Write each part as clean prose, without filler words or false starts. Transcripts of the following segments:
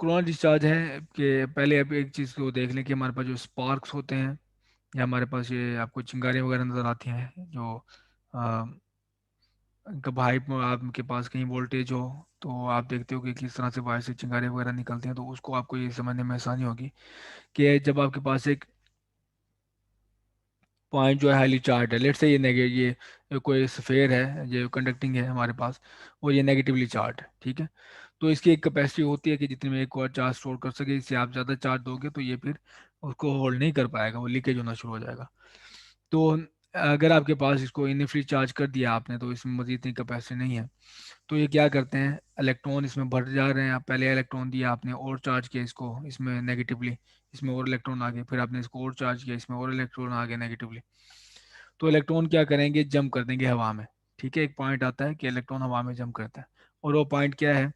Corona discharge है कि पहले आप एक चीज़ को देख लें कि हमारे पास जो स्पार्क्स होते हैं, या हमारे पास ये आपको चिंगारियाँ वगैरह नज़र आती हैं जो कब हाइप में आपके पास कहीं वोल्टेज हो, तो आप देखते हो कि किस तरह से वायर से चिंगारियाँ वगैरह निकलती हैं, तो उसको आपको ये समझने में आसानी होगी कि जब आपके पास एक पॉइंट जो है हाईली चार्ज है, लेट से ये ये कोई स्फेयर है, ये कंडक्टिंग है हमारे पास, और ये नेगेटिवली चार्ज है, ठीक है। तो इसकी एक कैपेसिटी होती है कि जितने में एक और चार्ज स्टोर कर सके, इससे आप ज़्यादा चार्ज दोगे तो ये फिर उसको होल्ड नहीं कर पाएगा, वो लीकेज होना शुरू हो जाएगा। तो अगर आपके पास इसको इनिफिली चार्ज कर दिया आपने, तो इसमें मजीद इतनी कैपेसिटी नहीं है, तो ये क्या करते हैं, इलेक्ट्रॉन इसमें भर जा रहे हैं, आप पहले इलेक्ट्रॉन दिया आपने और चार्ज किया इसको इसमें नेगेटिवली, इसमें और इलेक्ट्रॉन आ गए, फिर आपने इसको और चार्ज किया, इसमें और इलेक्ट्रॉन आ गए नेगेटिवली। तो इलेक्ट्रॉन क्या करेंगे, जंप कर देंगे हवा में। ठीक है, एक पॉइंट आता है कि इलेक्ट्रॉन हवा में जंप करता है, और वो पॉइंट क्या है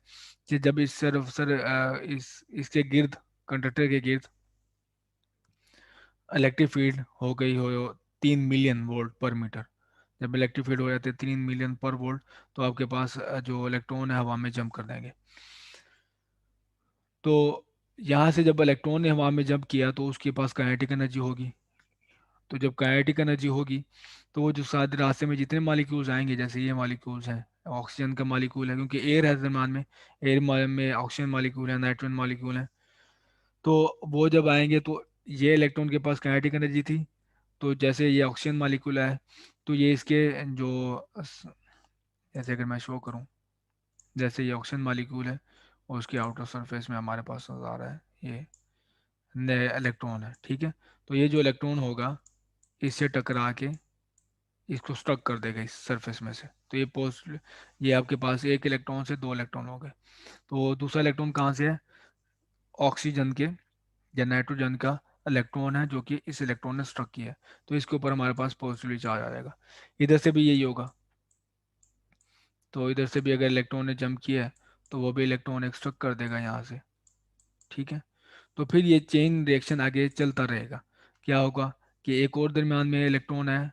कि जब इस इस इसके गिर्द, कंडक्टर के गिर्द इलेक्ट्रिक फील्ड हो गई हो 3 मिलियन वोल्ट पर मीटर, जब इलेक्ट्रिक फील्ड हो जाते हैं 3 मिलियन पर वोल्ट, तो आपके पास जो इलेक्ट्रॉन है हवा में जंप कर देंगे। तो यहाँ से जब इलेक्ट्रॉन ने हवा में जंप किया तो उसके पास काइनेटिक एनर्जी होगी। तो जब काइनेटिक एनर्जी होगी, तो वो जो साथ रास्ते में जितने मालिक्यूल्स आएंगे, जैसे ये मालिक्यूल्स हैं, ऑक्सीजन का मालिक्यूल है क्योंकि एयर है दरम्यान में, एयर में ऑक्सीजन मालिक्यूल है, नाइट्रोजन मालिक्यूल है। तो वो जब आएंगे तो ये इलेक्ट्रॉन के पास काइनेटिक एनर्जी थी, तो जैसे ये ऑक्सीजन मालिक्यूल है, तो ये इसके जो जैसे अगर मैं शो करूं, जैसे ये ऑक्सीजन मालिक्यूल है और उसके आउटर सरफेस में हमारे पास नजर आ रहा है ये इलेक्ट्रॉन है, ठीक है। तो ये जो इलेक्ट्रॉन होगा, इससे टकरा के इसको स्ट्रक कर देगा इस सरफेस में से, तो ये ये आपके पास एक इलेक्ट्रॉन से दो इलेक्ट्रॉन हो गए। तो दूसरा इलेक्ट्रॉन कहाँ से है, ऑक्सीजन के या नाइट्रोजन का इलेक्ट्रॉन है जो कि इस इलेक्ट्रॉन ने स्ट्रक किया है, तो इसके ऊपर हमारे पास पॉजिटिवली चार्ज आ जाएगा। इधर से भी यही होगा, तो इधर से भी अगर इलेक्ट्रॉन ने जंप किया है, तो वो भी इलेक्ट्रॉन एक्सट्रैक्ट कर देगा यहाँ से, ठीक है। तो फिर ये चेन रिएक्शन आगे चलता रहेगा। क्या होगा कि एक और दरम्यान में इलेक्ट्रॉन है,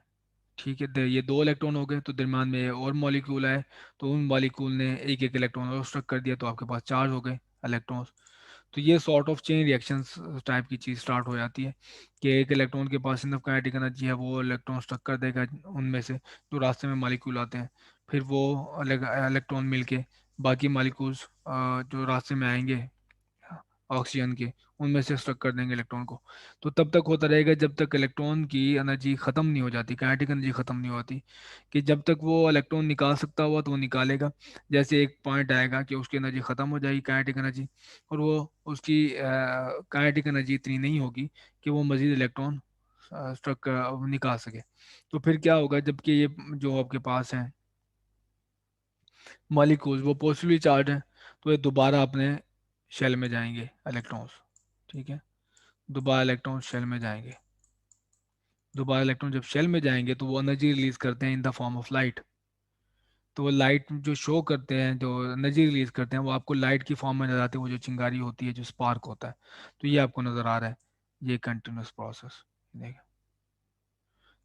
ठीक है, ये दो इलेक्ट्रॉन हो गए, तो दरम्यान में और मॉलिक्यूल आए, तो उन मॉलिक्यूल ने एक एक इलेक्ट्रॉन और स्ट्रक कर दिया, तो आपके पास चार्ज हो गए इलेक्ट्रॉन्स। तो ये sort of chain reactions type की चीज़ स्टार्ट हो जाती है कि एक इलेक्ट्रॉन के पास इनफ काइनेटिक एनर्जी है, वो इलेक्ट्रॉन स्ट्रक कर देगा उनमें से जो रास्ते में मॉलिक्यूल आते हैं, फिर वो इलेक्ट्रॉन मिलके बाकी मॉलिक्यूल्स जो रास्ते में आएंगे ऑक्सीजन के, उनमें से स्ट्रक कर देंगे इलेक्ट्रॉन को। तो तब तक होता रहेगा जब तक इलेक्ट्रॉन की एनर्जी ख़त्म नहीं हो जाती, काइनेटिक एनर्जी ख़त्म नहीं होती, कि जब तक वो इलेक्ट्रॉन निकाल सकता हुआ तो वो निकालेगा। जैसे एक पॉइंट आएगा कि उसकी एनर्जी ख़त्म हो जाएगी, काइनेटिक एनर्जी, और वो उसकी काइनेटिक एनर्जी इतनी नहीं होगी कि वो मज़ीद इलेक्ट्रॉन स्ट्रक निकाल सके। तो फिर क्या होगा, जबकि ये जो आपके पास है मॉलिक्यूल्स वो पॉजिटिवली चार्ज हैं, तो ये दोबारा अपने शेल में जाएंगे इलेक्ट्रॉन्स, ठीक है। दोबारा इलेक्ट्रॉन शेल में जाएंगे, दोबारा इलेक्ट्रॉन जब शेल में जाएंगे तो वो एनर्जी रिलीज करते हैं in the form of light. तो वो लाइट जो शो करते हैं, जो एनर्जी रिलीज करते हैं, वो आपको लाइट की फॉर्म में नजर आती है, वो जो चिंगारी होती है, जो स्पार्क होता है। तो ये आपको नजर आ रहा है, ये कंटिन्यूस प्रोसेस। देखिए,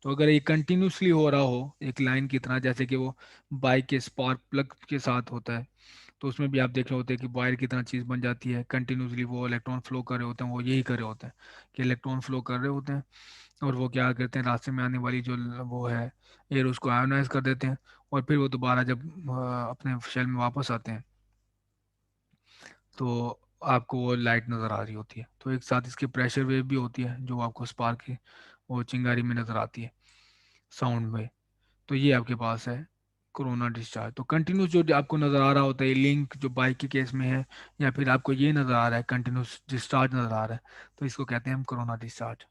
तो अगर ये कंटिन्यूसली हो रहा हो एक लाइन की तरह, जैसे कि वो बाइक के स्पार्क प्लग के साथ होता है, तो उसमें भी आप देख रहे होते हैं कि वायर की तरह चीज़ बन जाती है कंटिन्यूसली, वो इलेक्ट्रॉन फ्लो कर रहे होते हैं, वो यही कर रहे होते हैं कि इलेक्ट्रॉन फ्लो कर रहे होते हैं, और वो क्या करते हैं, रास्ते में आने वाली जो वो है एयर, उसको आयोनाइज कर देते हैं, और फिर वो दोबारा जब अपने शेल में वापस आते हैं, तो आपको वो लाइट नज़र आ रही होती है। तो एक साथ इसकी प्रेशर वेव भी होती है जो आपको स्पार्क की वो चिंगारी में नज़र आती है, साउंड में। तो ये आपके पास है कोरोना डिस्चार्ज। तो कंटिन्यूस जो आपको नज़र आ रहा होता है लिंक, जो बाइक के केस में है, या फिर आपको ये नज़र आ रहा है कंटिन्यूस डिस्चार्ज नज़र आ रहा है, तो इसको कहते हैं हम कोरोना डिस्चार्ज।